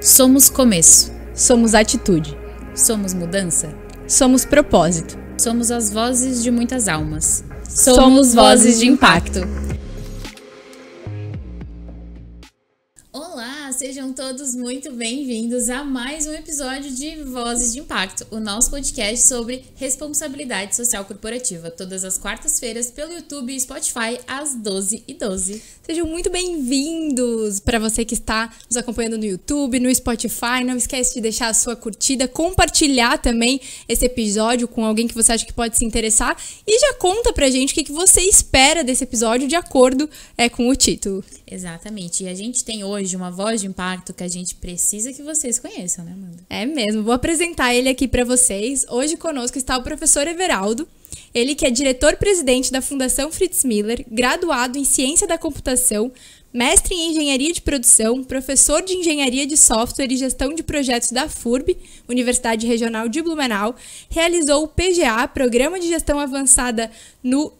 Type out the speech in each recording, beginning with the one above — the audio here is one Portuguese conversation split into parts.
Somos começo. Somos atitude. Somos mudança. Somos propósito. Somos as vozes de muitas almas. Somos vozes de impacto. Olá, sejam todos muito bem-vindos a mais um episódio de Vozes de Impacto, o nosso podcast sobre responsabilidade social corporativa, todas as quartas-feiras pelo YouTube e Spotify às 12h12. Sejam muito bem-vindos para você que está nos acompanhando no YouTube, no Spotify. Não esquece de deixar a sua curtida, compartilhar também esse episódio com alguém que você acha que pode se interessar e já conta pra gente o que você espera desse episódio de acordo com o título. Exatamente, e a gente tem hoje uma voz de impacto que a gente precisa que vocês conheçam, né, Amanda? É mesmo, vou apresentar ele aqui para vocês. Hoje conosco está o professor Everaldo. Ele que é diretor-presidente da Fundação Fritz Miller, graduado em Ciência da Computação, mestre em Engenharia de Produção, professor de Engenharia de Software e Gestão de Projetos da FURB, Universidade Regional de Blumenau, realizou o PGA, Programa de Gestão Avançada no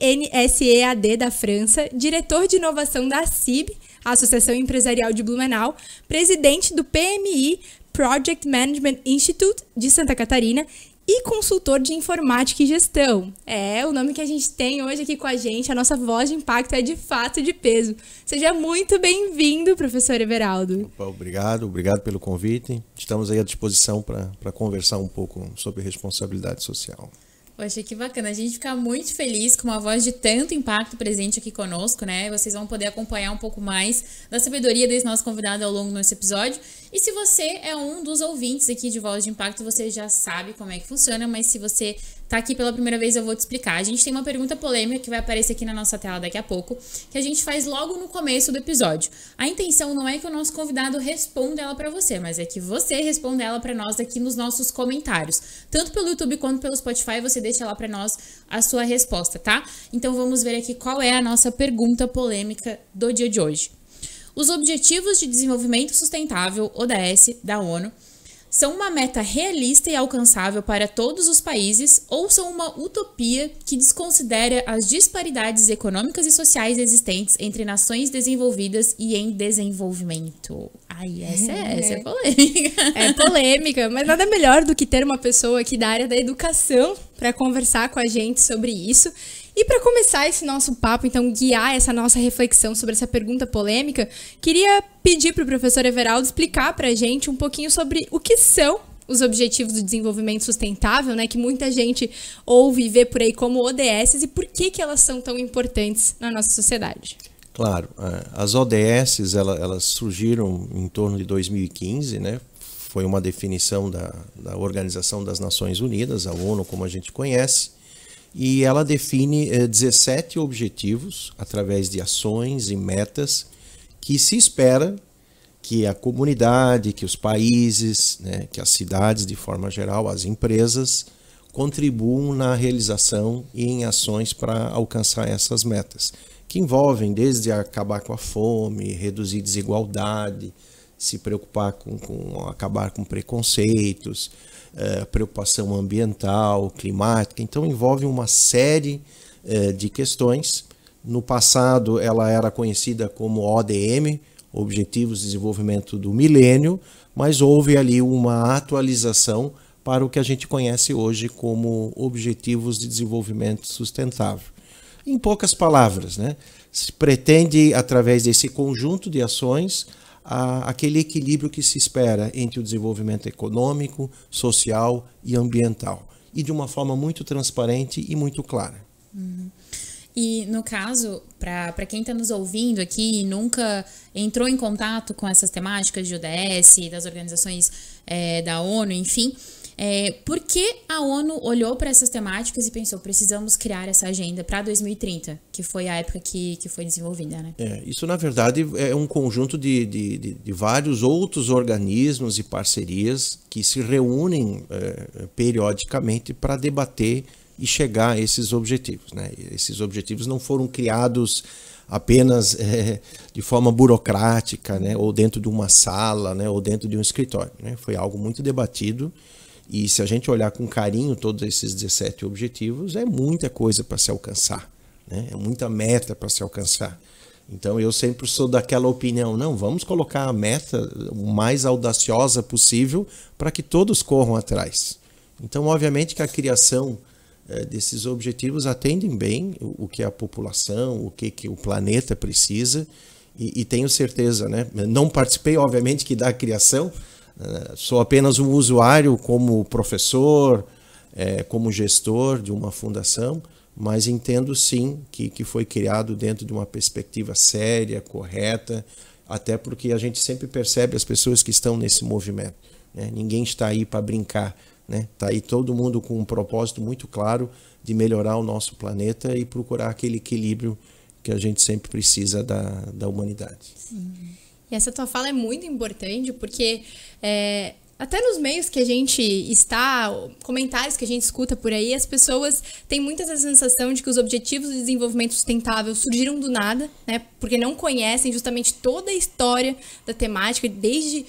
INSEAD da França, diretor de inovação da ACIB, a Associação Empresarial de Blumenau, presidente do PMI, Project Management Institute de Santa Catarina, e consultor de informática e gestão. É o nome que a gente tem hoje aqui com a gente. A nossa voz de impacto é de fato de peso. Seja muito bem-vindo, professor Everaldo. Opa, obrigado pelo convite. Estamos aí à disposição para conversar um pouco sobre responsabilidade social. Poxa, que bacana. A gente fica muito feliz com uma voz de tanto impacto presente aqui conosco, né? Vocês vão poder acompanhar um pouco mais da sabedoria desse nosso convidado ao longo desse episódio. E se você é um dos ouvintes aqui de Voz de Impacto, você já sabe como é que funciona, mas se você tá aqui pela primeira vez, eu vou te explicar. A gente tem uma pergunta polêmica que vai aparecer aqui na nossa tela daqui a pouco, que a gente faz logo no começo do episódio. A intenção não é que o nosso convidado responda ela pra você, mas é que você responda ela pra nós aqui nos nossos comentários. Tanto pelo YouTube quanto pelo Spotify, você deixa lá pra nós a sua resposta, tá? Então vamos ver aqui qual é a nossa pergunta polêmica do dia de hoje. Os Objetivos de Desenvolvimento Sustentável, ODS, da ONU, são uma meta realista e alcançável para todos os países ou são uma utopia que desconsidera as disparidades econômicas e sociais existentes entre nações desenvolvidas e em desenvolvimento? Ai, essa é polêmica. É polêmica, mas nada melhor do que ter uma pessoa aqui da área da educação para conversar com a gente sobre isso. E para começar esse nosso papo, então guiar essa nossa reflexão sobre essa pergunta polêmica, queria pedir para o professor Everaldo explicar para a gente um pouquinho sobre o que são os Objetivos do Desenvolvimento Sustentável, né, que muita gente ouve e vê por aí como ODS, e por que elas são tão importantes na nossa sociedade. Claro, as ODS elas surgiram em torno de 2015, né? Foi uma definição da Organização das Nações Unidas, a ONU como a gente conhece, e ela define 17 objetivos através de ações e metas que se espera que a comunidade, que os países, né, que as cidades de forma geral, as empresas, contribuam na realização e em ações para alcançar essas metas, que envolvem desde acabar com a fome, reduzir desigualdade, se preocupar com acabar com preconceitos, preocupação ambiental, climática. Então envolve uma série de questões. No passado ela era conhecida como ODM, Objetivos de Desenvolvimento do Milênio, mas houve ali uma atualização para o que a gente conhece hoje como Objetivos de Desenvolvimento Sustentável. Em poucas palavras, né, se pretende, através desse conjunto de ações, aquele equilíbrio que se espera entre o desenvolvimento econômico, social e ambiental. E de uma forma muito transparente e muito clara. E no caso, para quem está nos ouvindo aqui e nunca entrou em contato com essas temáticas de ODS, das organizações da ONU, enfim, por que a ONU olhou para essas temáticas e pensou, precisamos criar essa agenda para 2030, que foi a época que foi desenvolvida, né? Isso, na verdade, é um conjunto de vários outros organismos e parcerias que se reúnem periodicamente para debater e chegar a esses objetivos, né? Esses objetivos não foram criados apenas de forma burocrática, né? Ou dentro de uma sala, né? Ou dentro de um escritório, né? Foi algo muito debatido. E se a gente olhar com carinho todos esses 17 objetivos, é muita coisa para se alcançar, né? É muita meta para se alcançar. Então eu sempre sou daquela opinião, não, vamos colocar a meta o mais audaciosa possível para que todos corram atrás. Então, obviamente que a criação desses objetivos atendem bem o que a população, o que o planeta precisa, e tenho certeza, né? Não participei, obviamente, que da criação, sou apenas um usuário como professor, como gestor de uma fundação, mas entendo sim que foi criado dentro de uma perspectiva séria, correta, até porque a gente sempre percebe as pessoas que estão nesse movimento, né? Ninguém está aí para brincar, né? Está aí todo mundo com um propósito muito claro de melhorar o nosso planeta e procurar aquele equilíbrio que a gente sempre precisa da humanidade. Sim. E essa tua fala é muito importante porque até nos meios que a gente está, comentários que a gente escuta por aí, as pessoas têm muita essa sensação de que os objetivos de desenvolvimento sustentável surgiram do nada, né? Porque não conhecem justamente toda a história da temática, desde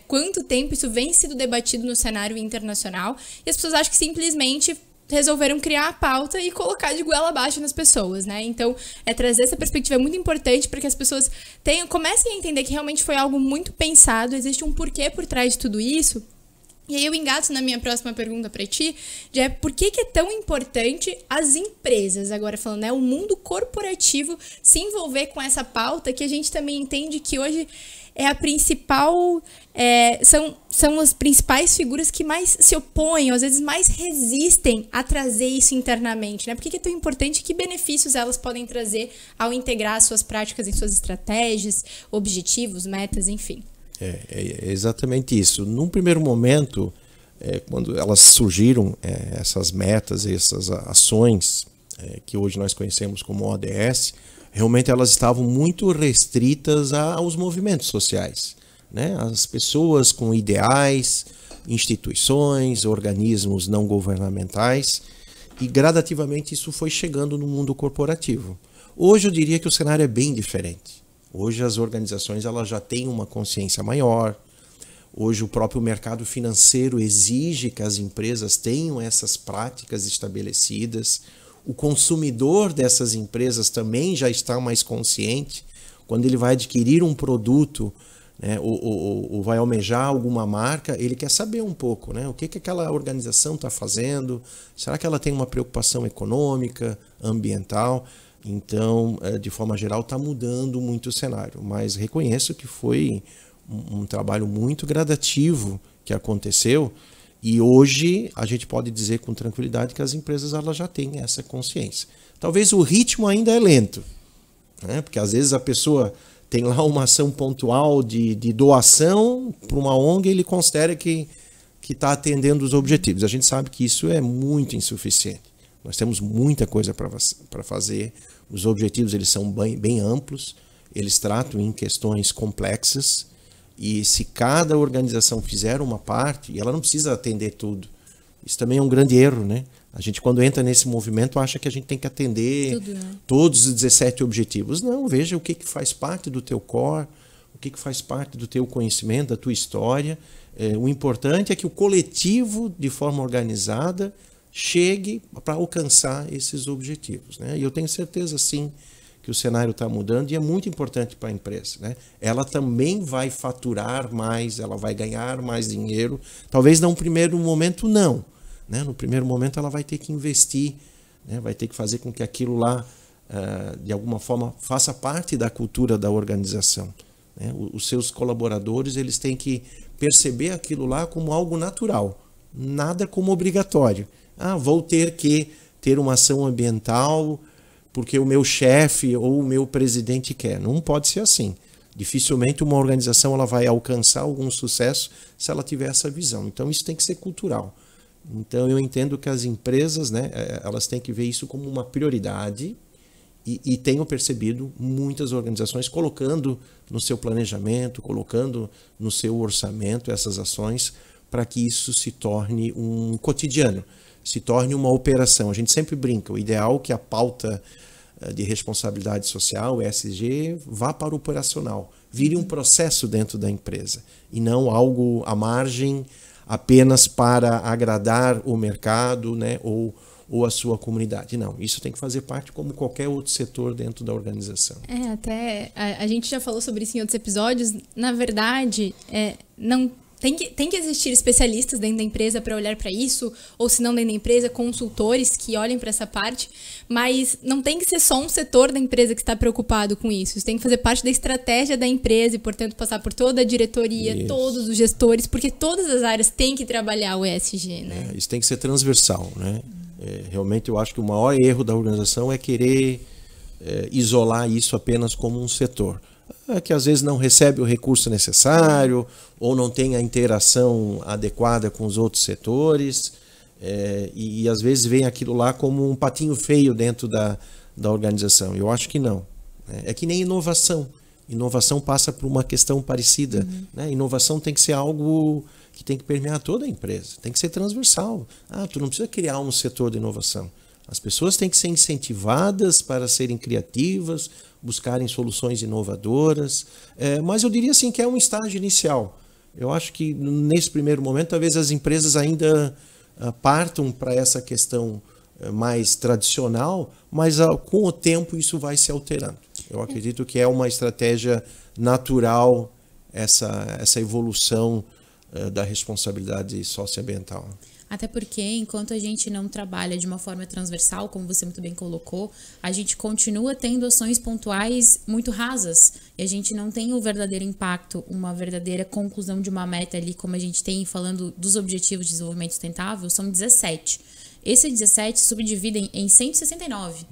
quanto tempo isso vem sendo debatido no cenário internacional. E as pessoas acham que simplesmente resolveram criar a pauta e colocar de goela abaixo nas pessoas, né? Então, trazer essa perspectiva é muito importante para que as pessoas comecem a entender que realmente foi algo muito pensado, existe um porquê por trás de tudo isso. E aí eu engato na minha próxima pergunta para ti, de por que é tão importante as empresas, agora falando, né, o mundo corporativo se envolver com essa pauta, que a gente também entende que hoje é a principal, são as principais figuras que mais se opõem, ou às vezes mais resistem a trazer isso internamente, né? Por que é tão importante? Que benefícios elas podem trazer ao integrar suas práticas em suas estratégias, objetivos, metas, enfim? É exatamente isso. Num primeiro momento, quando elas surgiram, essas metas, essas ações que hoje nós conhecemos como ODS, realmente elas estavam muito restritas aos movimentos sociais, né? As pessoas com ideais, instituições, organismos não governamentais, e gradativamente isso foi chegando no mundo corporativo. Hoje eu diria que o cenário é bem diferente. Hoje as organizações elas já têm uma consciência maior. Hoje o próprio mercado financeiro exige que as empresas tenham essas práticas estabelecidas. O consumidor dessas empresas também já está mais consciente. Quando ele vai adquirir um produto, né, ou vai almejar alguma marca, ele quer saber um pouco, né, o que aquela organização está fazendo. Será que ela tem uma preocupação econômica, ambiental? Então, de forma geral, está mudando muito o cenário. Mas reconheço que foi um trabalho muito gradativo que aconteceu. E hoje a gente pode dizer com tranquilidade que as empresas elas já têm essa consciência. Talvez o ritmo ainda é lento, né? Porque às vezes a pessoa tem lá uma ação pontual de doação para uma ONG e ele considera que está atendendo os objetivos. A gente sabe que isso é muito insuficiente. Nós temos muita coisa para fazer. Os objetivos eles são bem amplos, eles tratam em questões complexas. E se cada organização fizer uma parte, e ela não precisa atender tudo. Isso também é um grande erro, né? A gente, quando entra nesse movimento, acha que a gente tem que atender tudo, né? Todos os 17 objetivos. Não, veja o que faz parte do teu core, o que faz parte do teu conhecimento, da tua história. O importante é que o coletivo, de forma organizada, chegue para alcançar esses objetivos, né? E eu tenho certeza, sim, que o cenário está mudando e é muito importante para a empresa, né? Ela também vai faturar mais, ela vai ganhar mais dinheiro. Talvez num primeiro momento não, né? No primeiro momento ela vai ter que investir, né? Vai ter que fazer com que aquilo lá, de alguma forma, faça parte da cultura da organização, né? Os seus colaboradores eles têm que perceber aquilo lá como algo natural, nada como obrigatório. Vou ter que ter uma ação ambiental porque o meu chefe ou o meu presidente quer. Não pode ser assim. Dificilmente uma organização ela vai alcançar algum sucesso se ela tiver essa visão. Então isso tem que ser cultural. Então eu entendo que as empresas, né, elas têm que ver isso como uma prioridade e tenho percebido muitas organizações colocando no seu planejamento, colocando no seu orçamento essas ações para que isso se torne um cotidiano, se torne uma operação. A gente sempre brinca, o ideal é que a pauta de responsabilidade social, o ESG, vá para o operacional, vire um processo dentro da empresa e não algo à margem apenas para agradar o mercado, né, ou ou a sua comunidade. Não, isso tem que fazer parte como qualquer outro setor dentro da organização. Até a gente já falou sobre isso em outros episódios. Na verdade, não tem que existir especialistas dentro da empresa para olhar para isso, ou se não dentro da empresa, consultores que olhem para essa parte, mas não tem que ser só um setor da empresa que está preocupado com isso. Isso tem que fazer parte da estratégia da empresa e, portanto, passar por toda a diretoria, isso. Todos os gestores, porque todas as áreas têm que trabalhar o ESG, né? Isso tem que ser transversal, né? Realmente eu acho que o maior erro da organização é querer isolar isso apenas como um setor. Que às vezes não recebe o recurso necessário ou não tem a interação adequada com os outros setores e às vezes vem aquilo lá como um patinho feio dentro da organização. Eu acho que não. É que nem inovação. Inovação passa por uma questão parecida. Né? Inovação tem que ser algo que tem que permear toda a empresa, tem que ser transversal. Tu não precisa criar um setor de inovação. As pessoas têm que ser incentivadas para serem criativas, buscarem soluções inovadoras, mas eu diria assim que é um estágio inicial. Eu acho que nesse primeiro momento talvez as empresas ainda partam para essa questão mais tradicional, mas com o tempo isso vai se alterando. Eu acredito que é uma estratégia natural essa evolução da responsabilidade socioambiental. Até porque, enquanto a gente não trabalha de uma forma transversal, como você muito bem colocou, a gente continua tendo ações pontuais muito rasas e a gente não tem o verdadeiro impacto, uma verdadeira conclusão de uma meta ali, como a gente tem falando dos Objetivos de Desenvolvimento Sustentável, são 17. Esses 17 subdividem em 169.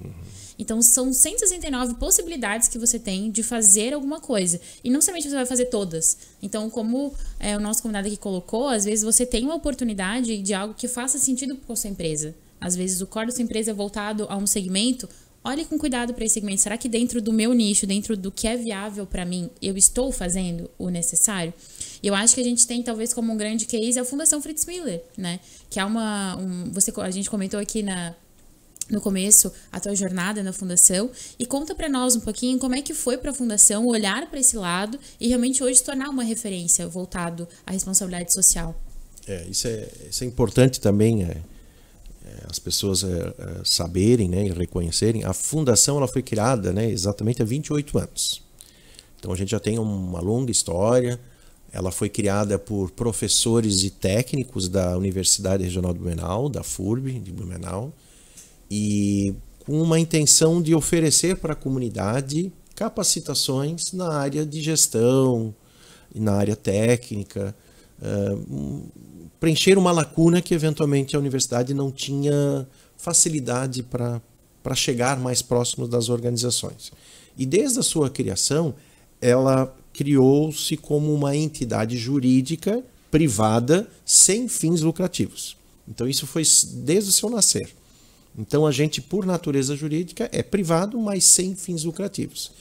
Então, são 169 possibilidades que você tem de fazer alguma coisa. E não somente você vai fazer todas. Então, como o nosso convidado aqui colocou, às vezes você tem uma oportunidade de algo que faça sentido com a sua empresa. Às vezes, o core da sua empresa é voltado a um segmento. Olhe com cuidado para esse segmento. Será que dentro do meu nicho, dentro do que é viável para mim, eu estou fazendo o necessário? E eu acho que a gente tem, talvez, como um grande case, a Fundação Fritz Miller, né? Que é a gente comentou aqui no começo a tua jornada na fundação, e conta para nós um pouquinho como é que foi para a fundação olhar para esse lado e realmente hoje se tornar uma referência voltado à responsabilidade social. Isso é importante também as pessoas saberem, né, e reconhecerem. A fundação ela foi criada, né, exatamente há 28 anos. Então a gente já tem uma longa história. Ela foi criada por professores e técnicos da Universidade Regional de Blumenau, da FURB de Blumenau, e com uma intenção de oferecer para a comunidade capacitações na área de gestão, na área técnica, preencher uma lacuna que eventualmente a universidade não tinha facilidade para chegar mais próximo das organizações. E desde a sua criação, ela criou-se como uma entidade jurídica privada sem fins lucrativos. Então isso foi desde o seu nascer. Então a gente, por natureza jurídica, é privado, mas sem fins lucrativos.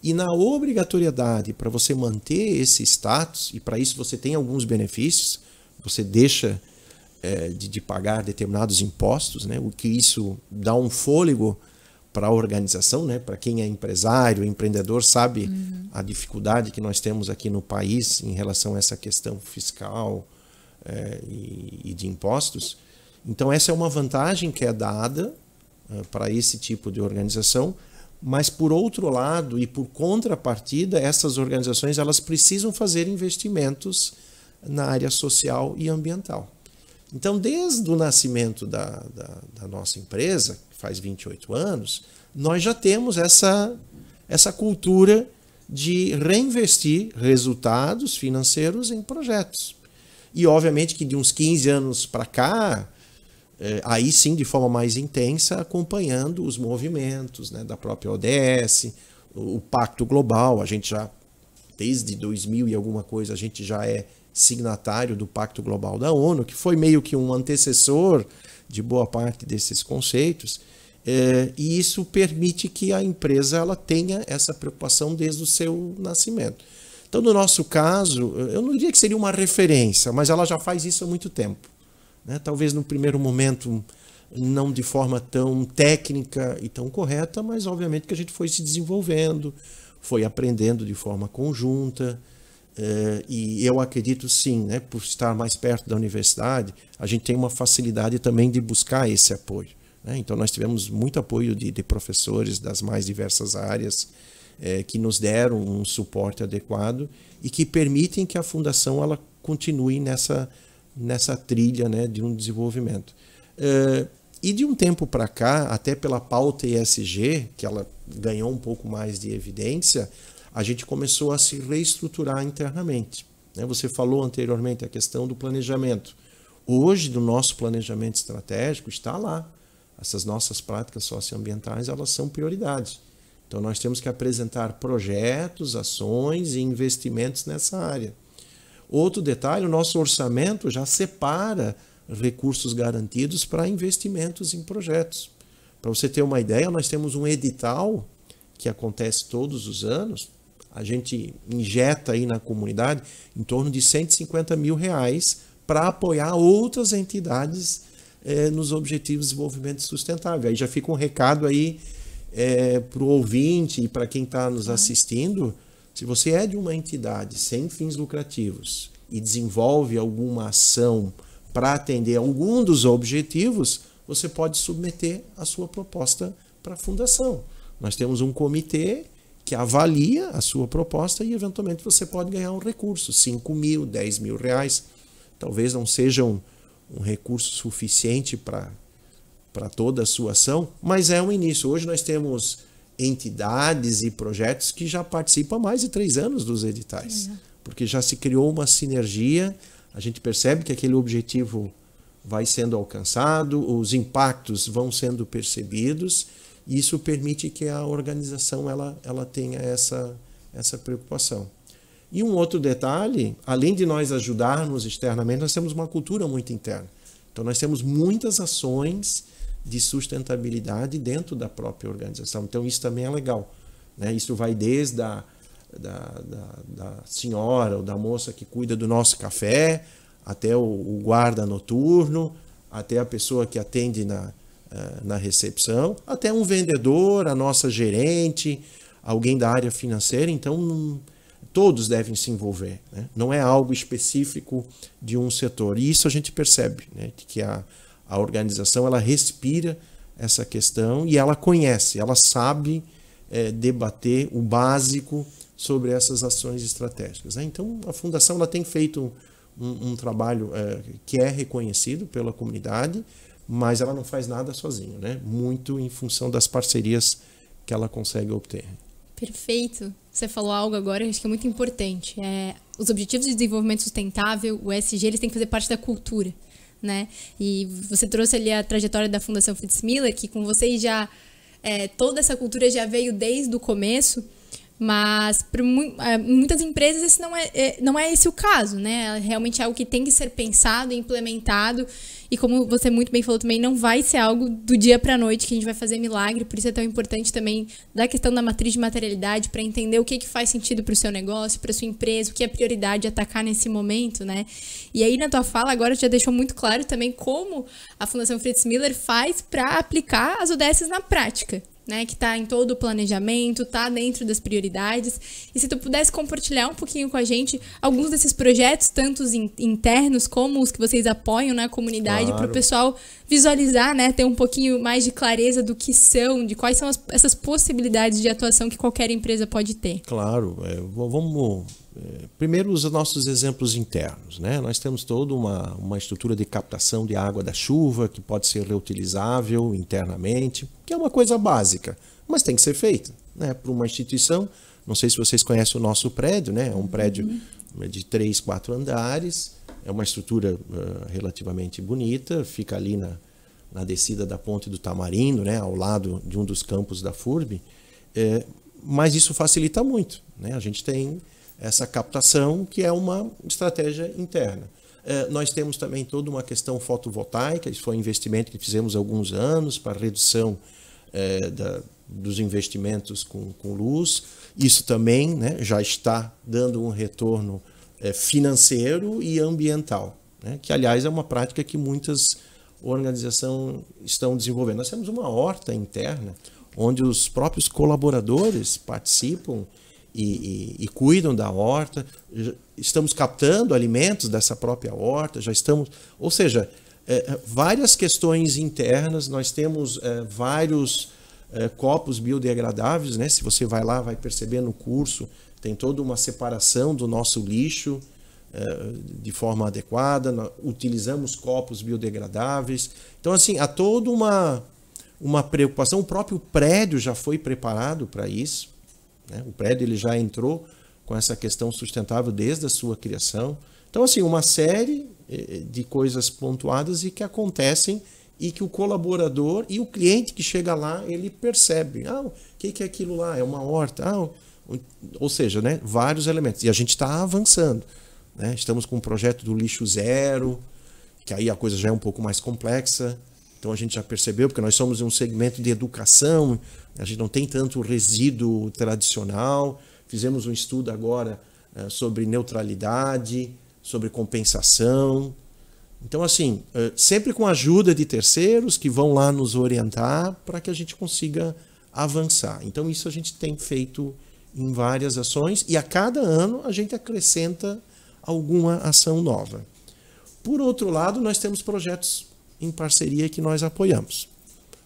E na obrigatoriedade para você manter esse status, e para isso você tem alguns benefícios, você deixa de pagar determinados impostos, né? O que isso dá um fôlego para a organização, né? Para quem é empresário, empreendedor, sabe a dificuldade que nós temos aqui no país em relação a essa questão fiscal e de impostos. Então essa é uma vantagem que é dada para esse tipo de organização, mas por outro lado e por contrapartida, essas organizações elas precisam fazer investimentos na área social e ambiental. Então desde o nascimento da nossa empresa, que faz 28 anos, nós já temos essa cultura de reinvestir resultados financeiros em projetos. E obviamente que de uns 15 anos para cá, aí sim, de forma mais intensa, acompanhando os movimentos, né, da própria ODS, o Pacto Global. A gente já, desde 2000 e alguma coisa, a gente já é signatário do Pacto Global da ONU, que foi meio que um antecessor de boa parte desses conceitos, e isso permite que a empresa ela tenha essa preocupação desde o seu nascimento. Então, no nosso caso, eu não diria que seria uma referência, mas ela já faz isso há muito tempo. Né? Talvez no primeiro momento não de forma tão técnica e tão correta, mas obviamente que a gente foi se desenvolvendo, foi aprendendo de forma conjunta, e eu acredito sim, né, por estar mais perto da universidade, a gente tem uma facilidade também de buscar esse apoio. né? Então nós tivemos muito apoio de professores das mais diversas áreas que nos deram um suporte adequado e que permitem que a fundação ela continue nessa trilha, né, de um desenvolvimento. E de um tempo para cá, até pela pauta ESG, que ela ganhou um pouco mais de evidência, a gente começou a se reestruturar internamente. Você falou anteriormente a questão do planejamento. Hoje, do nosso planejamento estratégico, está lá. Essas nossas práticas socioambientais, elas são prioridades. Então, nós temos que apresentar projetos, ações e investimentos nessa área. Outro detalhe, o nosso orçamento já separa recursos garantidos para investimentos em projetos. Para você ter uma ideia, nós temos um edital que acontece todos os anos. A gente injeta aí na comunidade em torno de R$150 mil para apoiar outras entidades nos Objetivos de Desenvolvimento Sustentável. Aí já fica um recado aí para o ouvinte e para quem está nos assistindo. Se você é de uma entidade sem fins lucrativos e desenvolve alguma ação para atender algum dos objetivos, você pode submeter a sua proposta para a fundação. Nós temos um comitê que avalia a sua proposta e, eventualmente, você pode ganhar um recurso, 5 mil, 10 mil reais. Talvez não seja um recurso suficiente para toda a sua ação, mas é um início. Hoje nós temos entidades e projetos que já participam há mais de 3 anos dos editais, porque já se criou uma sinergia, a gente percebe que aquele objetivo vai sendo alcançado, os impactos vão sendo percebidos, e isso permite que a organização ela tenha essa preocupação. E um outro detalhe, além de nós ajudarmos externamente, nós temos uma cultura muito interna. Então nós temos muitas ações de sustentabilidade dentro da própria organização. Então isso também é legal, né? Isso vai desde da senhora ou da moça que cuida do nosso café, até o guarda noturno, até a pessoa que atende na recepção, até um vendedor, a nossa gerente, alguém da área financeira. Então todos devem se envolver, né? Não é algo específico de um setor. E isso a gente percebe, né? Que a organização ela respira essa questão e ela conhece, ela sabe debater o básico sobre essas ações estratégicas, né? Então a fundação ela tem feito um trabalho que é reconhecido pela comunidade, mas ela não faz nada sozinha, né? Muito em função das parcerias que ela consegue obter. Perfeito. Você falou algo agora, acho que é muito importante. Os Objetivos de Desenvolvimento Sustentável, o ESG, eles têm que fazer parte da cultura, né? E você trouxe ali a trajetória da Fundação Fritz Miller, que com vocês já toda essa cultura já veio desde o começo, mas para muitas empresas esse não é esse o caso, né? Realmente é algo que tem que ser pensado, implementado, e como você muito bem falou também, não vai ser algo do dia para a noite que a gente vai fazer milagre. Por isso é tão importante também da questão da matriz de materialidade, para entender o que faz sentido para o seu negócio, para a sua empresa, o que é prioridade atacar nesse momento, né? E aí na tua fala agora já deixou muito claro também como a Fundação Fritz Miller faz para aplicar as ODS na prática, né, que está em todo o planejamento, está dentro das prioridades. E se tu pudesse compartilhar um pouquinho com a gente alguns desses projetos, tanto os internos como os que vocês apoiam na comunidade, para o pessoal visualizar, né, ter um pouquinho mais de clareza do que são, de quais são essas possibilidades de atuação que qualquer empresa pode ter. Claro, vamos... Primeiro, os nossos exemplos internos, né? Nós temos toda uma estrutura de captação de água da chuva que pode ser reutilizável internamente, que é uma coisa básica, mas tem que ser feita, né? Para uma instituição. Não sei se vocês conhecem o nosso prédio, né? É um prédio de 3, 4 andares, é uma estrutura relativamente bonita, fica ali na descida da Ponte do Tamarindo, né? Ao lado de um dos campos da FURB, mas isso facilita muito, né? A gente tem essa captação, que é uma estratégia interna. Nós temos também toda uma questão fotovoltaica, isso foi um investimento que fizemos há alguns anos para redução dos investimentos com luz. Isso também, né, já está dando um retorno financeiro e ambiental, né, que, aliás, é uma prática que muitas organizações estão desenvolvendo. Nós temos uma horta interna, onde os próprios colaboradores participam e cuidam da horta. Estamos captando alimentos dessa própria horta, ou seja, várias questões internas. Nós temos vários copos biodegradáveis, né? Se você vai lá, vai perceber no curso, tem toda uma separação do nosso lixo de forma adequada. Nós utilizamos copos biodegradáveis. Então, assim, há toda uma preocupação. O próprio prédio já foi preparado para isso, né? O prédio ele já entrou com essa questão sustentável desde a sua criação. Então, assim, uma série de coisas pontuadas e que acontecem e que o colaborador e o cliente que chega lá, ele percebe. O que é aquilo lá? É uma horta. Ou seja, né, vários elementos. E a gente está avançando, né? Estamos com um projeto do lixo zero, que aí a coisa já é um pouco mais complexa. Então a gente já percebeu, porque nós somos um segmento de educação, a gente não tem tanto resíduo tradicional. Fizemos um estudo agora sobre neutralidade, sobre compensação. Então, assim, sempre com a ajuda de terceiros que vão lá nos orientar para que a gente consiga avançar. Então, isso a gente tem feito em várias ações e a cada ano a gente acrescenta alguma ação nova. Por outro lado, nós temos projetos em parceria que nós apoiamos.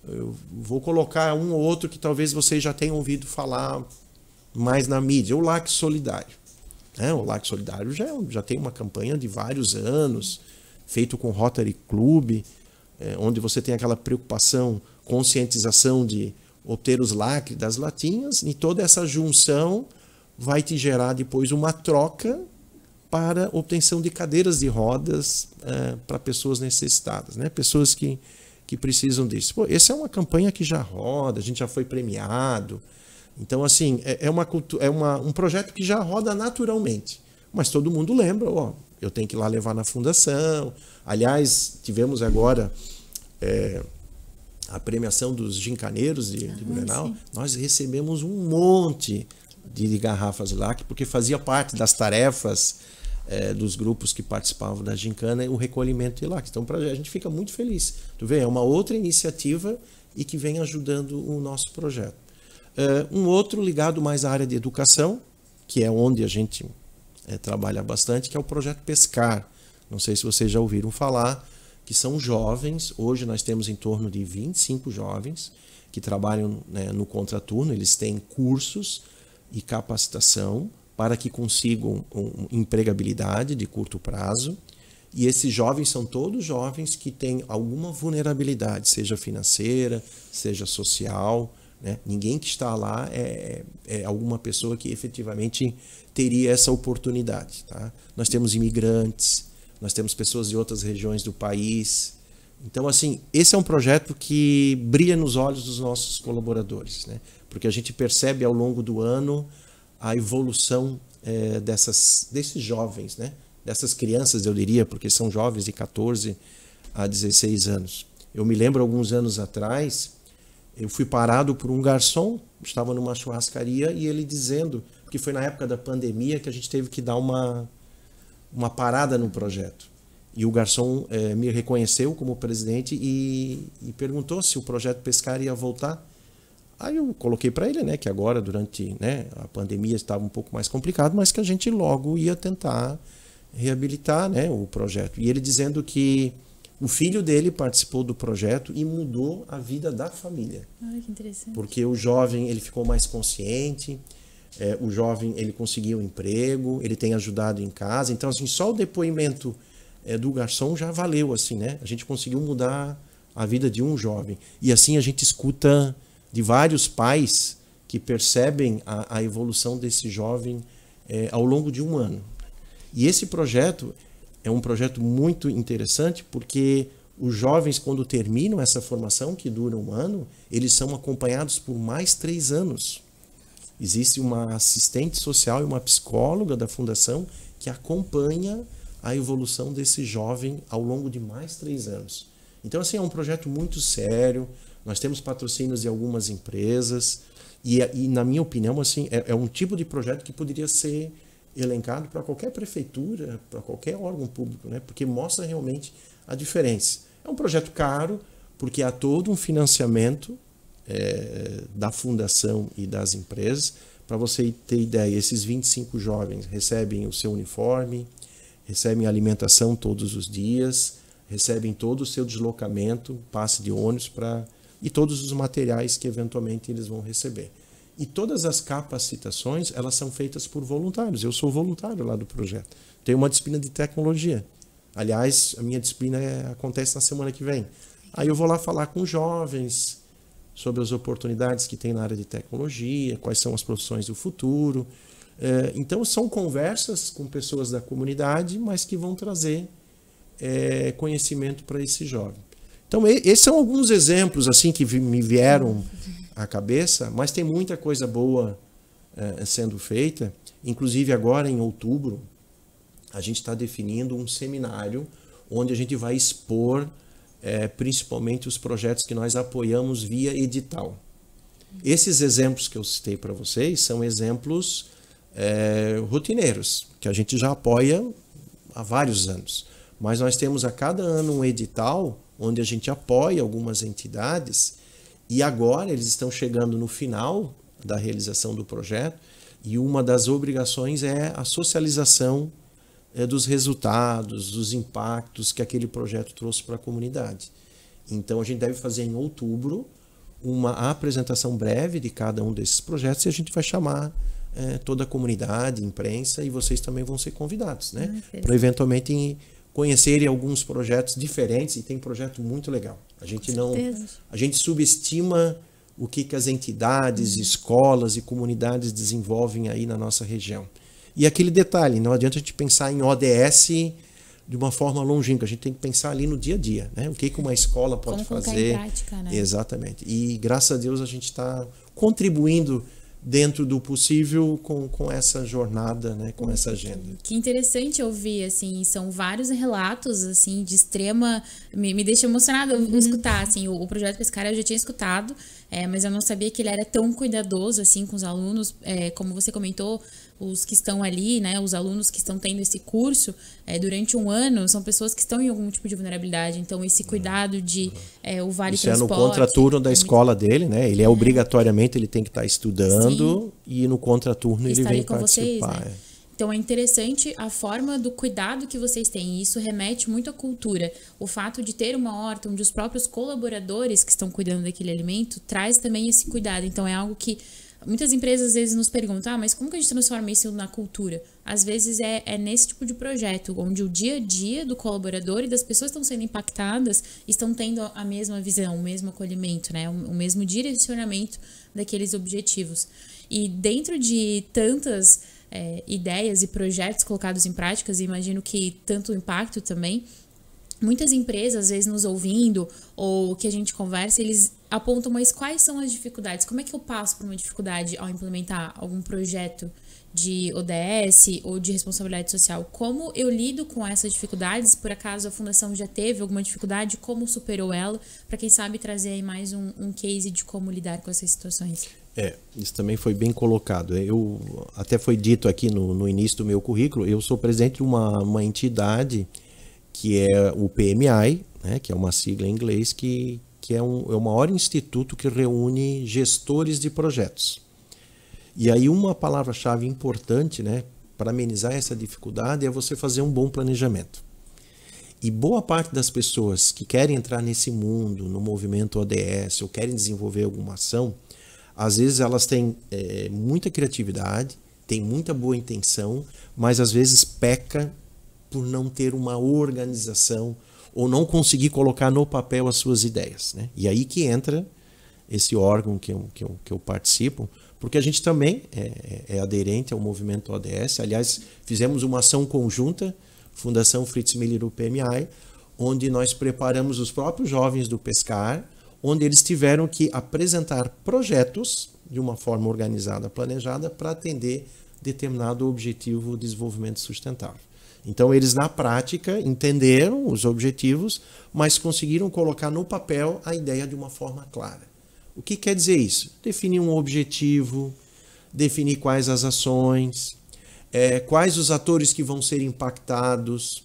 Eu vou colocar um ou outro que talvez vocês já tenham ouvido falar mais na mídia, o LAC Solidário. O LAC Solidário já tem uma campanha de vários anos, feito com Rotary Club, onde você tem aquela preocupação, conscientização de obter os lacres das latinhas, e toda essa junção vai te gerar depois uma troca para obtenção de cadeiras de rodas para pessoas necessitadas, né? Pessoas que precisam disso. Essa é uma campanha que já roda, a gente já foi premiado. Então, assim, um projeto que já roda naturalmente. Mas todo mundo lembra, eu tenho que ir lá levar na fundação. Aliás, tivemos agora a premiação dos gincaneiros de Blumenau. Nós recebemos um monte de garrafas LAC, porque fazia parte das tarefas dos grupos que participavam da gincana o recolhimento de LAC. Então, a gente fica muito feliz. Tu vê, é uma outra iniciativa e que vem ajudando o nosso projeto. Um outro ligado mais à área de educação, que é onde a gente trabalha bastante, que é o projeto Pescar. Não sei se vocês já ouviram falar, que são jovens. Hoje nós temos em torno de 25 jovens que trabalham, né, no contraturno. Eles têm cursos e capacitação para que consigam empregabilidade de curto prazo. E esses jovens são todos jovens que têm alguma vulnerabilidade, seja financeira, seja social, né? Ninguém que está lá é alguma pessoa que efetivamente teria essa oportunidade, tá? Nós temos imigrantes, nós temos pessoas de outras regiões do país. Então, assim, esse é um projeto que brilha nos olhos dos nossos colaboradores, né? Porque a gente percebe ao longo do ano a evolução desses jovens, né? Dessas crianças, eu diria, porque são jovens de 14 a 16 anos. Eu me lembro, alguns anos atrás, eu fui parado por um garçom, estava numa churrascaria, e ele dizendo, porque foi na época da pandemia que a gente teve que dar uma parada no projeto. E o garçom me reconheceu como presidente e perguntou se o projeto Pescar ia voltar. Aí eu coloquei para ele, né, que agora, durante, né, a pandemia estava um pouco mais complicado, mas que a gente logo ia tentar reabilitar, né, o projeto. E ele dizendo que o filho dele participou do projeto e mudou a vida da família. Ai, que interessante. Porque o jovem, ele ficou mais consciente, o jovem, ele conseguiu um emprego, ele tem ajudado em casa. Então, assim, só o depoimento do garçom já valeu, assim, né? A gente conseguiu mudar a vida de um jovem. E assim a gente escuta de vários pais que percebem a evolução desse jovem ao longo de um ano. E esse projeto é um projeto muito interessante porque os jovens, quando terminam essa formação, que dura um ano, eles são acompanhados por mais 3 anos. Existe uma assistente social e uma psicóloga da fundação que acompanha a evolução desse jovem ao longo de mais 3 anos. Então, assim, é um projeto muito sério. Nós temos patrocínios de algumas empresas e na minha opinião, assim, é um tipo de projeto que poderia ser elencado para qualquer prefeitura, para qualquer órgão público, né? Porque mostra realmente a diferença. É um projeto caro, porque há todo um financiamento da fundação e das empresas. Para você ter ideia, esses 25 jovens recebem o seu uniforme, recebem alimentação todos os dias, recebem todo o seu deslocamento, passe de ônibus e todos os materiais que eventualmente eles vão receber. E todas as capacitações, elas são feitas por voluntários. Eu sou voluntário lá do projeto. Tenho uma disciplina de tecnologia. Aliás, a minha disciplina acontece na semana que vem. Aí eu vou lá falar com jovens sobre as oportunidades que tem na área de tecnologia, quais são as profissões do futuro. Então, são conversas com pessoas da comunidade, mas que vão trazer conhecimento para esse jovem. Então, esses são alguns exemplos assim que me vieram à cabeça, mas tem muita coisa boa sendo feita. Inclusive, agora em outubro, a gente está definindo um seminário onde a gente vai expor principalmente os projetos que nós apoiamos via edital. Esses exemplos que eu citei para vocês são exemplos rotineiros, que a gente já apoia há vários anos. Mas nós temos a cada ano um edital onde a gente apoia algumas entidades e agora eles estão chegando no final da realização do projeto e uma das obrigações é a socialização dos resultados, dos impactos que aquele projeto trouxe para a comunidade. Então a gente deve fazer em outubro uma apresentação breve de cada um desses projetos e a gente vai chamar toda a comunidade, imprensa, e vocês também vão ser convidados, né? Para eventualmente conhecerem alguns projetos diferentes, e tem projeto muito legal. A gente subestima o que as entidades, escolas e comunidades desenvolvem aí na nossa região. E aquele detalhe, não adianta a gente pensar em ODS de uma forma longínqua, a gente tem que pensar ali no dia a dia, né? O que uma escola pode fazer. Em prática, né? Exatamente. E graças a Deus a gente está contribuindo dentro do possível com essa jornada, né, com essa agenda. Que interessante ouvir, assim, são vários relatos, assim, de extrema... Me deixa emocionada escutar, assim, o Projeto Pescara eu já tinha escutado, mas eu não sabia que ele era tão cuidadoso, assim, com os alunos, como você comentou, os que estão ali, né, os alunos que estão tendo esse curso durante um ano, são pessoas que estão em algum tipo de vulnerabilidade, então esse cuidado de o vale isso transporte... Isso no contraturno da escola dele, né, ele obrigatoriamente ele tem que estar estudando. Sim. E no contraturno ele vem participar. Vocês, né? Então é interessante a forma do cuidado que vocês têm, e isso remete muito à cultura. O fato de ter uma horta onde os próprios colaboradores que estão cuidando daquele alimento traz também esse cuidado. Então é algo que muitas empresas às vezes nos perguntam, mas como que a gente transforma isso na cultura? Às vezes é nesse tipo de projeto, onde o dia a dia do colaborador e das pessoas que estão sendo impactadas estão tendo a mesma visão, o mesmo acolhimento, né? O mesmo direcionamento daqueles objetivos. E dentro de tantas ideias e projetos colocados em práticas, e imagino que tanto impacto também, muitas empresas, às vezes nos ouvindo, ou que a gente conversa, eles apontam, mas quais são as dificuldades? Como é que eu passo por uma dificuldade ao implementar algum projeto de ODS ou de responsabilidade social? Como eu lido com essas dificuldades? Por acaso a Fundação já teve alguma dificuldade? Como superou ela? Para quem sabe trazer aí mais um case de como lidar com essas situações. Isso também foi bem colocado. Até foi dito aqui no início do meu currículo, eu sou presidente de uma entidade que é o PMI, né, que é uma sigla em inglês, que é o maior instituto que reúne gestores de projetos. E aí uma palavra-chave importante, né, para amenizar essa dificuldade é você fazer um bom planejamento. E boa parte das pessoas que querem entrar nesse mundo, no movimento ODS, ou querem desenvolver alguma ação, às vezes elas têm muita criatividade, têm muita boa intenção, mas às vezes peca por não ter uma organização ou não conseguir colocar no papel as suas ideias, né? E aí que entra esse órgão que eu participo, porque a gente também é aderente ao movimento ODS. Aliás, fizemos uma ação conjunta, Fundação Fritz Miller e o PMI, onde nós preparamos os próprios jovens do Pescar, onde eles tiveram que apresentar projetos de uma forma organizada, planejada, para atender determinado objetivo de desenvolvimento sustentável. Então, eles, na prática, entenderam os objetivos, mas conseguiram colocar no papel a ideia de uma forma clara. O que quer dizer isso? Definir um objetivo, definir quais as ações, quais os atores que vão ser impactados,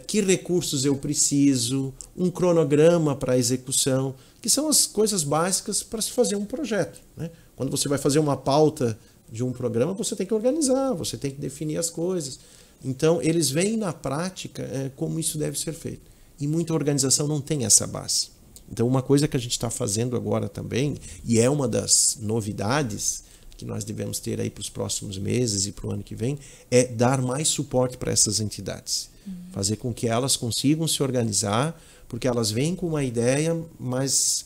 que recursos eu preciso, um cronograma para a execução, que são as coisas básicas para se fazer um projeto, né? Quando você vai fazer uma pauta de um programa, você tem que organizar, você tem que definir as coisas. Então, eles veem na prática como isso deve ser feito. e muita organização não tem essa base. Então, uma coisa que a gente está fazendo agora também, e é uma das novidades que nós devemos ter aí para os próximos meses e para o ano que vem, é dar mais suporte para essas entidades. Fazer com que elas consigam se organizar, porque elas vêm com uma ideia, mas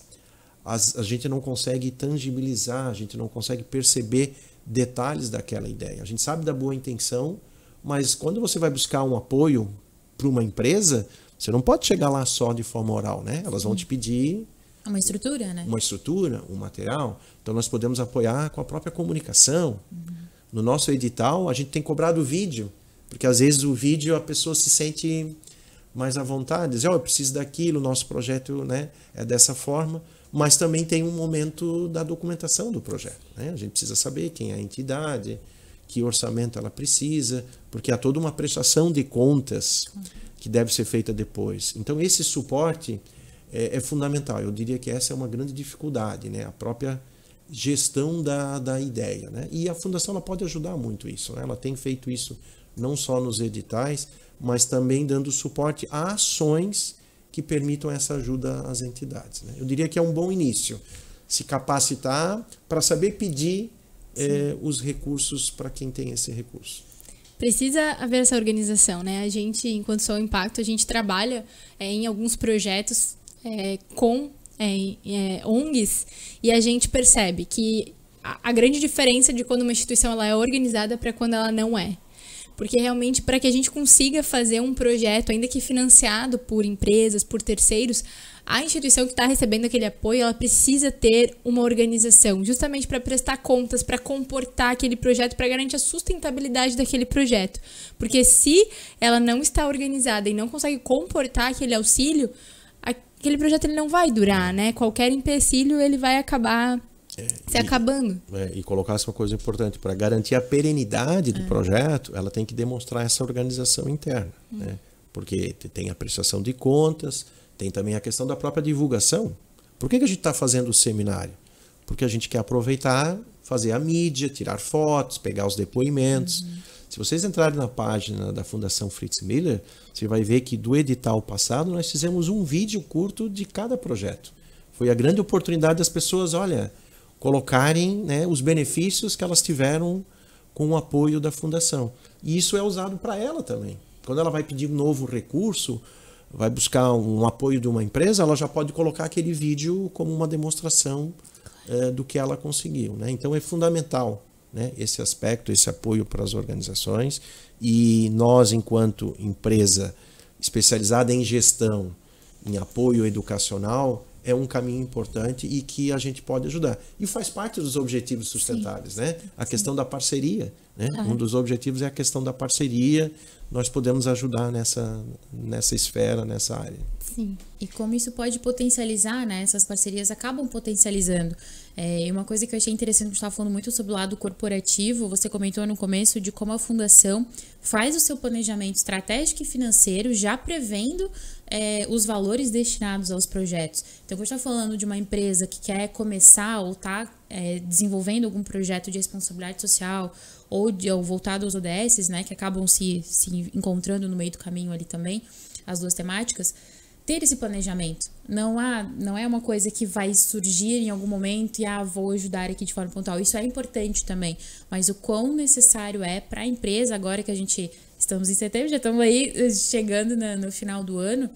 a gente não consegue tangibilizar, a gente não consegue perceber detalhes daquela ideia. A gente sabe da boa intenção, mas quando você vai buscar um apoio para uma empresa, você não pode chegar lá só de forma oral, né? Elas vão te pedir uma estrutura, né? Uma estrutura, um material. Então nós podemos apoiar com a própria comunicação. No nosso edital, a gente tem cobrado vídeo, porque às vezes o vídeo a pessoa se sente mais à vontade, diz, eu preciso daquilo, o nosso projeto, né, é dessa forma, mas também tem um momento da documentação do projeto, né? A gente precisa saber quem é a entidade, que orçamento ela precisa, porque há toda uma prestação de contas que deve ser feita depois. Então esse suporte é fundamental. Eu diria que essa é uma grande dificuldade, né? A própria gestão da ideia, né? E a Fundação ela pode ajudar muito isso, né? Ela tem feito isso não só nos editais, mas também dando suporte a ações que permitam essa ajuda às entidades, né? Eu diria que é um bom início, se capacitar para saber pedir os recursos para quem tem esse recurso. Precisa haver essa organização, né? A gente, enquanto Sol Impacto, a gente trabalha em alguns projetos com ONGs, e a gente percebe que a grande diferença de quando uma instituição ela é organizada para quando ela não é. Porque realmente, para que a gente consiga fazer um projeto, ainda que financiado por empresas, por terceiros, a instituição que está recebendo aquele apoio, ela precisa ter uma organização, justamente para prestar contas, para comportar aquele projeto, para garantir a sustentabilidade daquele projeto. Porque se ela não está organizada e não consegue comportar aquele auxílio, aquele projeto ele não vai durar, né? Qualquer empecilho ele vai acabar acabando. E colocasse uma coisa importante, para garantir a perenidade do projeto, ela tem que demonstrar essa organização interna, né? Porque tem a prestação de contas, tem também a questão da própria divulgação. Por que a gente está fazendo o seminário? Porque a gente quer aproveitar, fazer a mídia, tirar fotos, pegar os depoimentos. Se vocês entrarem na página da Fundação Fritz Miller, você vai ver que do edital passado nós fizemos um vídeo curto de cada projeto. Foi a grande oportunidade das pessoas, colocarem, né, os benefícios que elas tiveram com o apoio da Fundação. E isso é usado para ela também. Quando ela vai pedir um novo recurso, vai buscar um apoio de uma empresa, ela já pode colocar aquele vídeo como uma demonstração do que ela conseguiu, né? Então é fundamental, né, esse aspecto, esse apoio para as organizações, e nós, enquanto empresa especializada em gestão, em apoio educacional, é um caminho importante e que a gente pode ajudar. E faz parte dos objetivos sustentáveis, né? A questão da parceria, né? Um dos objetivos é a questão da parceria. Nós podemos ajudar nessa esfera, nessa área. Sim. E como isso pode potencializar, né? Essas parcerias acabam potencializando. E uma coisa que eu achei interessante, a gente estava falando muito sobre o lado corporativo, você comentou no começo de como a Fundação faz o seu planejamento estratégico e financeiro, já prevendo os valores destinados aos projetos. Então, quando a gente está falando de uma empresa que quer começar ou está desenvolvendo algum projeto de responsabilidade social ou voltado aos ODS, né, que acabam se encontrando no meio do caminho ali também, as duas temáticas, ter esse planejamento. Não é uma coisa que vai surgir em algum momento e vou ajudar aqui de forma pontual. Isso é importante também, mas o quão necessário é para a empresa, agora que a gente estamos em setembro, já estamos aí chegando no final do ano,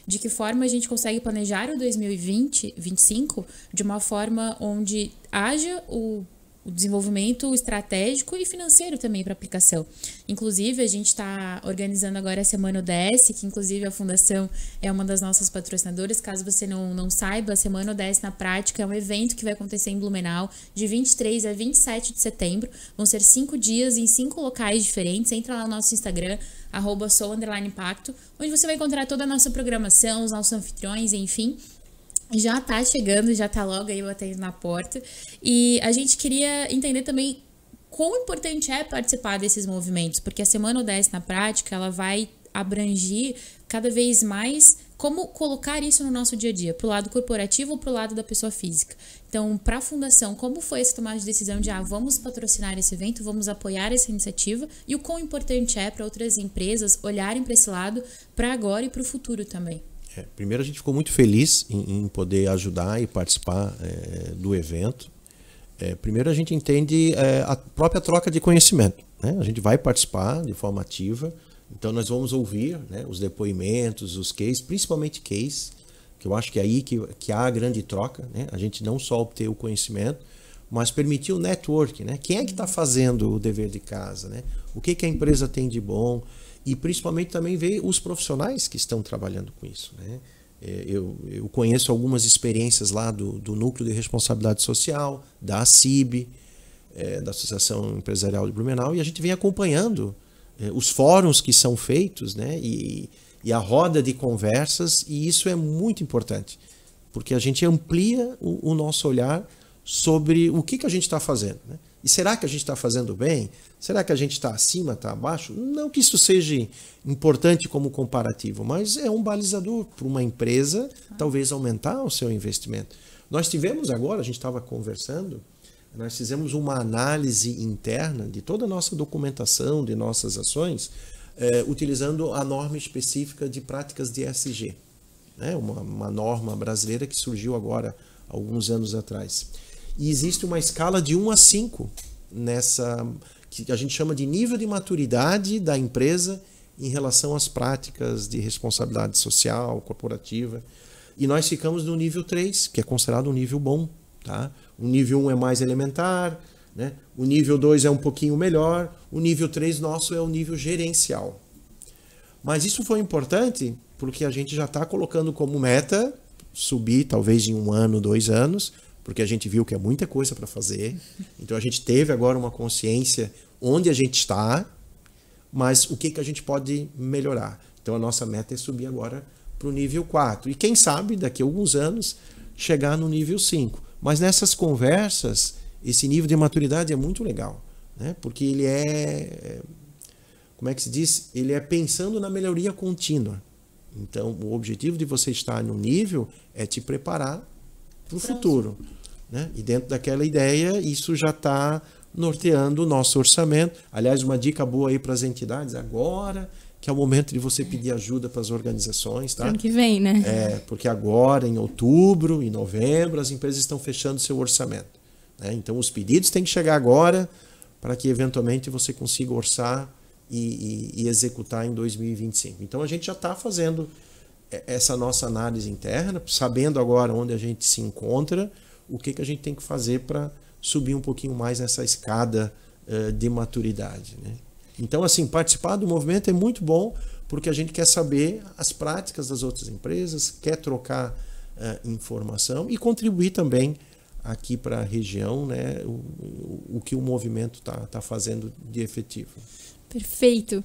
de que forma a gente consegue planejar o 2025 de uma forma onde haja o desenvolvimento estratégico e financeiro também para aplicação. Inclusive, a gente está organizando agora a Semana ODS, que inclusive a Fundação é uma das nossas patrocinadoras. Caso você não saiba, a Semana ODS na prática é um evento que vai acontecer em Blumenau de 23 a 27 de setembro. Vão ser 5 dias em 5 locais diferentes. Entra lá no nosso Instagram, @sou_impacto, onde você vai encontrar toda a nossa programação, os nossos anfitriões, enfim. Já tá chegando, já tá logo aí batendo na porta. E a gente queria entender também quão importante é participar desses movimentos, porque a Semana ODS na prática, ela vai abranger cada vez mais como colocar isso no nosso dia a dia, pro lado corporativo ou pro lado da pessoa física. Então, para a Fundação, como foi essa tomada de decisão de vamos patrocinar esse evento, vamos apoiar essa iniciativa, e o quão importante é para outras empresas olharem para esse lado, para agora e para o futuro também? Primeiro, a gente ficou muito feliz em poder ajudar e participar do evento. Primeiro, a gente entende a própria troca de conhecimento, né? A gente vai participar de forma ativa, então nós vamos ouvir, né, os depoimentos, os cases, principalmente case, que eu acho que é aí que há a grande troca, né? A gente não só obter o conhecimento, mas permitir o network, né? Quem é que está fazendo o dever de casa, né? O que a empresa tem de bom, e principalmente também ver os profissionais que estão trabalhando com isso, né? Eu conheço algumas experiências lá do Núcleo de Responsabilidade Social, da ACIB, da Associação Empresarial de Blumenau, e a gente vem acompanhando os fóruns que são feitos, né? E a roda de conversas, e isso é muito importante, porque a gente amplia o nosso olhar sobre o que a gente está fazendo, né? E será que a gente está fazendo bem? Será que a gente está acima, está abaixo? Não que isso seja importante como comparativo, mas é um balizador para uma empresa talvez aumentar o seu investimento. Nós tivemos agora, a gente estava conversando, nós fizemos uma análise interna de toda a nossa documentação, de nossas ações, utilizando a norma específica de práticas de ESG, né? Uma norma brasileira que surgiu agora, alguns anos atrás. E existe uma escala de 1 a 5 nessa, que a gente chama de nível de maturidade da empresa em relação às práticas de responsabilidade social, corporativa. E nós ficamos no nível 3, que é considerado um nível bom, tá? O nível 1 é mais elementar, né? O nível 2 é um pouquinho melhor, o nível 3 nosso é o nível gerencial. Mas isso foi importante porque a gente já está colocando como meta subir talvez em 1 ano, 2 anos, porque a gente viu que é muita coisa para fazer. Então a gente teve agora uma consciência onde a gente está, mas o que a gente pode melhorar. Então a nossa meta é subir agora para o nível 4. E quem sabe, daqui a alguns anos, chegar no nível 5. Mas nessas conversas, esse nível de maturidade é muito legal, né? Porque ele como é que se diz? Ele é pensando na melhoria contínua. Então o objetivo de você estar no nível é te preparar para o futuro, né? E dentro daquela ideia, isso já está norteando o nosso orçamento. Aliás, uma dica boa aí para as entidades, agora que é o momento de você pedir ajuda para as organizações, tá? Ano que vem, né? Porque agora, em outubro, em novembro, as empresas estão fechando seu orçamento, né? Então, os pedidos têm que chegar agora para que, eventualmente, você consiga orçar e executar em 2025. Então, a gente já está fazendo essa nossa análise interna, sabendo agora onde a gente se encontra, o que a gente tem que fazer para subir um pouquinho mais nessa escada de maturidade, né? Então, assim, participar do movimento é muito bom, porque a gente quer saber as práticas das outras empresas, quer trocar informação e contribuir também aqui para a região, né, o que o movimento tá fazendo de efetivo. Perfeito.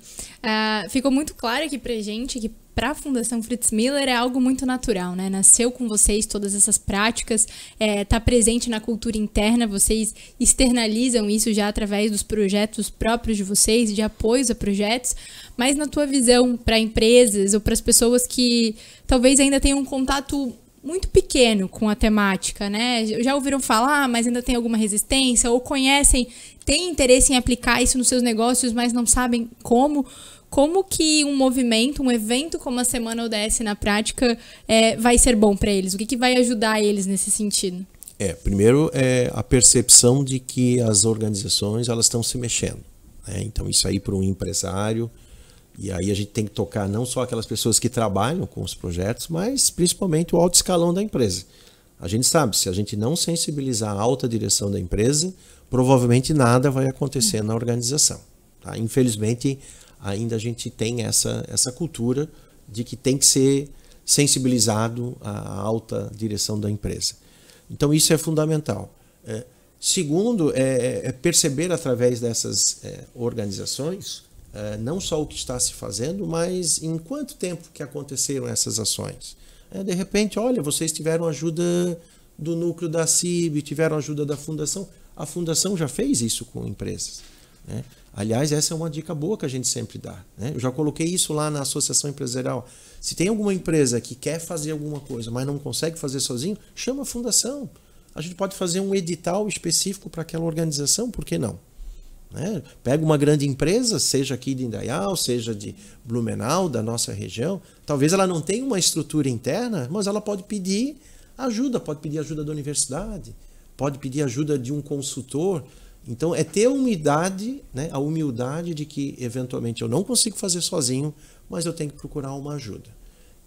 Ficou muito claro aqui pra gente que para a Fundação Fritz Miller é algo muito natural, né? Nasceu com vocês todas essas práticas, tá presente na cultura interna, vocês externalizam isso já através dos projetos próprios de vocês, de apoios a projetos, mas na tua visão para empresas ou para as pessoas que talvez ainda tenham um contato muito pequeno com a temática, né? Já ouviram falar, mas ainda tem alguma resistência, ou conhecem, têm interesse em aplicar isso nos seus negócios, mas não sabem como que um movimento, um evento como a Semana ODS na prática vai ser bom para eles? O que vai ajudar eles nesse sentido? Primeiro é a percepção de que as organizações elas estão se mexendo, né? Então isso aí para um empresário, e aí a gente tem que tocar não só aquelas pessoas que trabalham com os projetos, mas principalmente o alto escalão da empresa. A gente sabe, se a gente não sensibilizar a alta direção da empresa, provavelmente nada vai acontecer na organização, tá? Infelizmente, ainda a gente tem essa cultura de que tem que ser sensibilizado a alta direção da empresa. Então isso é fundamental. Segundo, perceber através dessas organizações não só o que está se fazendo, mas em quanto tempo que aconteceram essas ações. De repente, olha, vocês tiveram ajuda do núcleo da CIB, tiveram ajuda da fundação. A fundação já fez isso com empresas, né? Aliás, essa é uma dica boa que a gente sempre dá, né? Eu já coloquei isso lá na Associação Empresarial. Se tem alguma empresa que quer fazer alguma coisa, mas não consegue fazer sozinho, chama a fundação. A gente pode fazer um edital específico para aquela organização, por que não? né? Pega uma grande empresa, seja aqui de Indaial, seja de Blumenau, da nossa região, talvez ela não tenha uma estrutura interna, mas ela pode pedir ajuda da universidade, pode pedir ajuda de um consultor. Então é ter humildade, né? A humildade de que eventualmente eu não consigo fazer sozinho, mas eu tenho que procurar uma ajuda.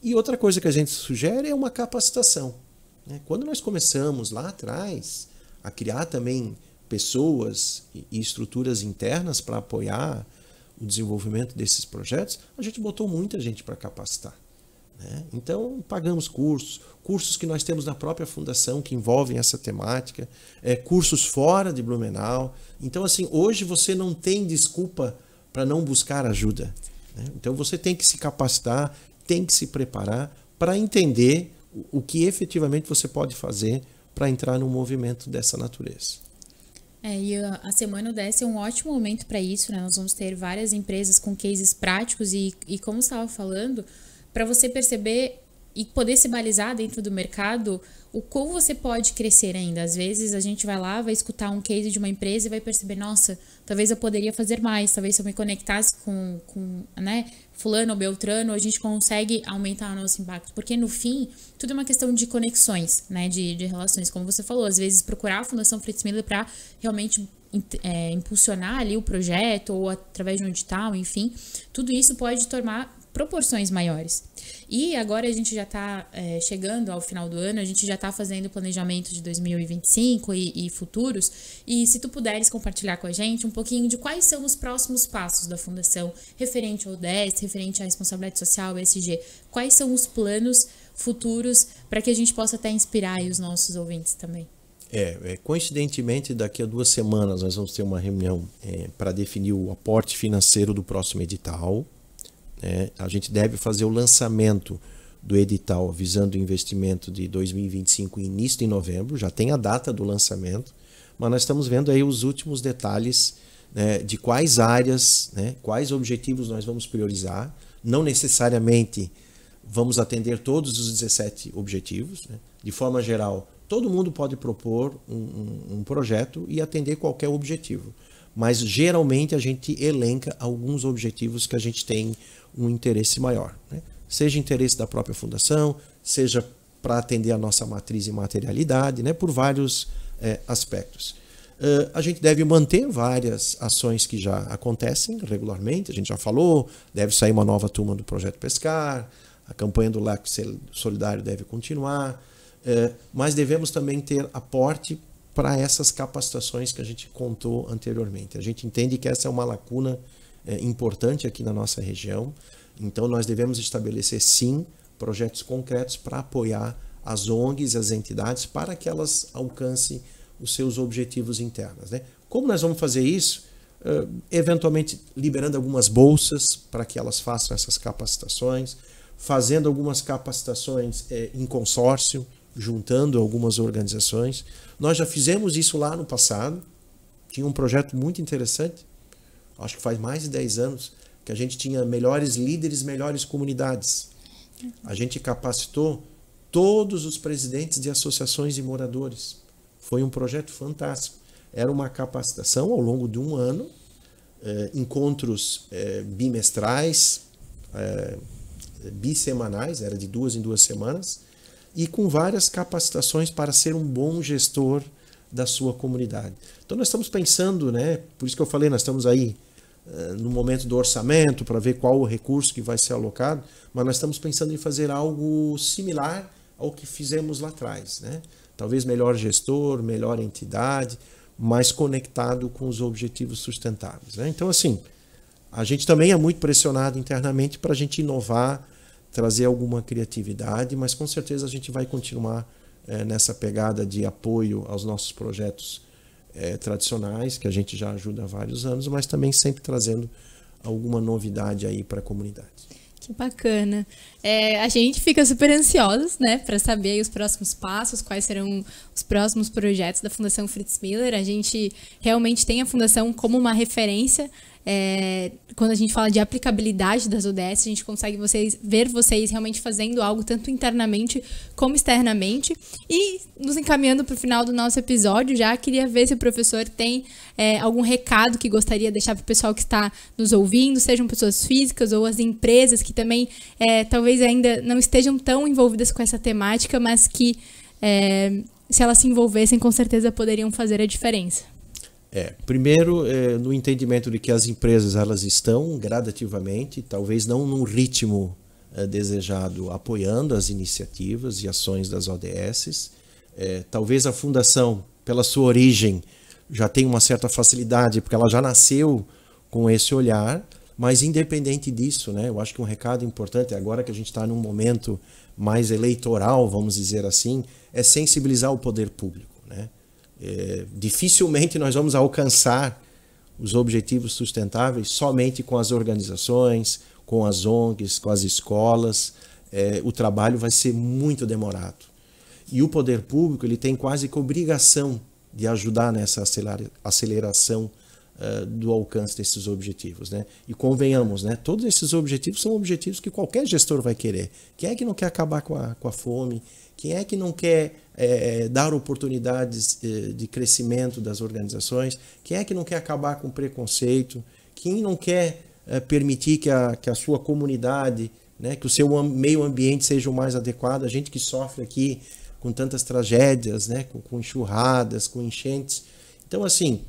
E outra coisa que a gente sugere é uma capacitação, né? Quando nós começamos lá atrás a criar também pessoas e estruturas internas para apoiar o desenvolvimento desses projetos, a gente botou muita gente para capacitar, né? Então pagamos cursos que nós temos na própria fundação que envolvem essa temática, cursos fora de Blumenau. Então assim, hoje você não tem desculpa para não buscar ajuda, né? Então você tem que se capacitar, tem que se preparar para entender o que efetivamente você pode fazer para entrar num movimento dessa natureza. E a Semana UDESC é um ótimo momento para isso, né? Nós vamos ter várias empresas com cases práticos e como você estava falando, para você perceber e poder se balizar dentro do mercado o como você pode crescer ainda. Às vezes a gente vai lá, vai escutar um case de uma empresa e vai perceber, nossa, talvez eu poderia fazer mais, talvez se eu me conectasse com né, fulano ou beltrano, a gente consegue aumentar o nosso impacto. Porque no fim, tudo é uma questão de conexões, né, de relações. Como você falou, às vezes procurar a Fundação Fritz Miller para realmente impulsionar ali o projeto ou através de um edital, enfim, tudo isso pode tomar proporções maiores. E agora a gente já está chegando ao final do ano, a gente já está fazendo o planejamento de 2025 e futuros, e se tu puderes compartilhar com a gente um pouquinho de quais são os próximos passos da Fundação, referente ao ODS, referente à responsabilidade social, ESG, quais são os planos futuros para que a gente possa até inspirar aí os nossos ouvintes também. Coincidentemente, daqui a 2 semanas nós vamos ter uma reunião para definir o aporte financeiro do próximo edital. A gente deve fazer o lançamento do edital visando o investimento de 2025 início de novembro, já tem a data do lançamento, mas nós estamos vendo aí os últimos detalhes, né, de quais áreas, né, quais objetivos nós vamos priorizar. Não necessariamente vamos atender todos os 17 objetivos, né? De forma geral, todo mundo pode propor um projeto e atender qualquer objetivo, mas geralmente a gente elenca alguns objetivos que a gente tem um interesse maior, né? Seja interesse da própria fundação, seja para atender a nossa matriz em materialidade, né? Por vários aspectos. A gente deve manter várias ações que já acontecem regularmente, a gente já falou, deve sair uma nova turma do Projeto Pescar, a campanha do Lac Solidário deve continuar, mas devemos também ter aporte para essas capacitações que a gente contou anteriormente. A gente entende que essa é uma lacuna importante aqui na nossa região, então nós devemos estabelecer sim projetos concretos para apoiar as ONGs e as entidades para que elas alcancem os seus objetivos internos, né? Como nós vamos fazer isso? Eventualmente liberando algumas bolsas para que elas façam essas capacitações, fazendo algumas capacitações em consórcio, juntando algumas organizações. Nós já fizemos isso lá no passado, tinha um projeto muito interessante, acho que faz mais de 10 anos, que a gente tinha melhores líderes, melhores comunidades. A gente capacitou todos os presidentes de associações de moradores. Foi um projeto fantástico. Era uma capacitação ao longo de um ano, encontros bimestrais, bissemanais, era de 2 em 2 semanas, e com várias capacitações para ser um bom gestor da sua comunidade. Então nós estamos pensando, né, por isso que eu falei, nós estamos aí no momento do orçamento para ver qual o recurso que vai ser alocado, mas nós estamos pensando em fazer algo similar ao que fizemos lá atrás, né? Talvez melhor gestor, melhor entidade, mais conectado com os objetivos sustentáveis, né? Então assim, a gente também é muito pressionado internamente para a gente inovar, trazer alguma criatividade, mas com certeza a gente vai continuar nessa pegada de apoio aos nossos projetos tradicionais, que a gente já ajuda há vários anos, mas também sempre trazendo alguma novidade aí para a comunidade. Que bacana. A gente fica super ansiosos, né, para saber aí os próximos passos, quais serão os próximos projetos da Fundação Fritz Miller. A gente realmente tem a Fundação como uma referência quando a gente fala de aplicabilidade das ODS, a gente consegue ver vocês realmente fazendo algo tanto internamente como externamente. E nos encaminhando para o final do nosso episódio, já queria ver se o professor tem algum recado que gostaria de deixar para o pessoal que está nos ouvindo, sejam pessoas físicas ou as empresas que também talvez ainda não estejam tão envolvidas com essa temática, mas que se elas se envolvessem, com certeza poderiam fazer a diferença. Primeiro, no entendimento de que as empresas elas estão gradativamente, talvez não num ritmo desejado, apoiando as iniciativas e ações das ODS. Talvez a fundação, pela sua origem, já tenha uma certa facilidade, porque ela já nasceu com esse olhar, mas independente disso, né, eu acho que um recado importante, agora que a gente está num momento mais eleitoral, vamos dizer assim, é sensibilizar o poder público, né? Dificilmente nós vamos alcançar os objetivos sustentáveis somente com as organizações, com as ONGs, com as escolas. O trabalho vai ser muito demorado. E o poder público ele tem quase que obrigação de ajudar nessa aceleração do alcance desses objetivos, né? E convenhamos, né? Todos esses objetivos são objetivos que qualquer gestor vai querer. Quem é que não quer acabar com a fome? Quem é que não quer dar oportunidades de crescimento das organizações? Quem é que não quer acabar com preconceito? Quem não quer permitir que a sua comunidade, né, que o seu meio ambiente seja o mais adequado? A gente que sofre aqui com tantas tragédias, né, com enxurradas, com enchentes. Então, assim,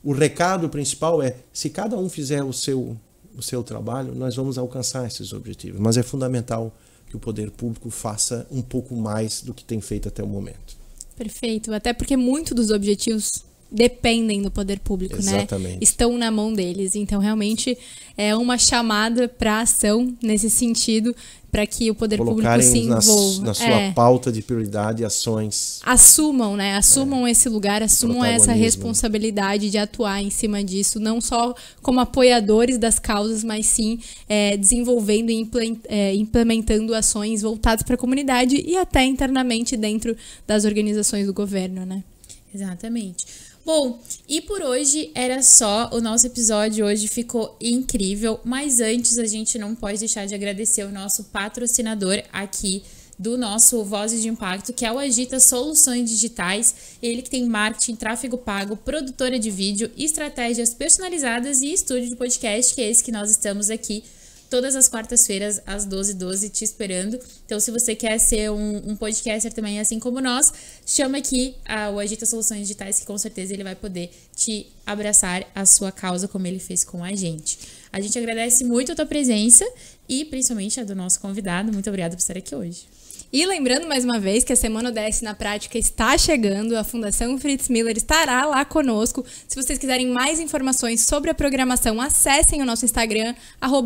o recado principal se cada um fizer o seu trabalho, nós vamos alcançar esses objetivos. Mas é fundamental que o poder público faça um pouco mais do que tem feito até o momento. Perfeito, até porque muitos dos objetivos dependem do poder público, exatamente, né? Estão na mão deles, então realmente é uma chamada para ação nesse sentido, para que o poder público se envolva. Na sua pauta de prioridade, ações. Assumam, né? Assumam esse lugar, assumam essa responsabilidade de atuar em cima disso, não só como apoiadores das causas, mas sim desenvolvendo e implementando ações voltadas para a comunidade e até internamente dentro das organizações do governo, né? Exatamente. Bom, e por hoje era só. O nosso episódio hoje ficou incrível, mas antes a gente não pode deixar de agradecer o nosso patrocinador aqui do nosso Vozes de Impacto, que é o Agita Soluções Digitais. Ele que tem marketing, tráfego pago, produtora de vídeo, estratégias personalizadas e estúdio de podcast, que é esse que nós estamos aqui todas as quartas-feiras, às 12h12, te esperando. Então, se você quer ser um podcaster também, assim como nós, chama aqui o Agita Soluções Digitais, que com certeza ele vai poder te abraçar a sua causa, como ele fez com a gente. A gente agradece muito a tua presença e principalmente a do nosso convidado. Muito obrigada por estar aqui hoje. E lembrando mais uma vez que a Semana ODS na Prática está chegando, a Fundação Fritz Miller estará lá conosco. Se vocês quiserem mais informações sobre a programação, acessem o nosso Instagram,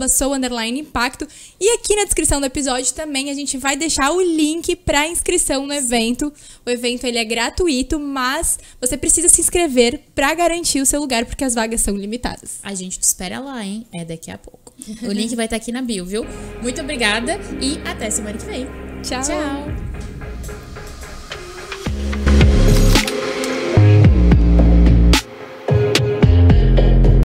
@sou_impacto. E aqui na descrição do episódio também a gente vai deixar o link para inscrição no evento. O evento ele é gratuito, mas você precisa se inscrever para garantir o seu lugar, porque as vagas são limitadas. A gente te espera lá, hein? Daqui a pouco. O link vai estar aqui na bio, viu? Muito obrigada e até semana que vem. Tchau. Tchau.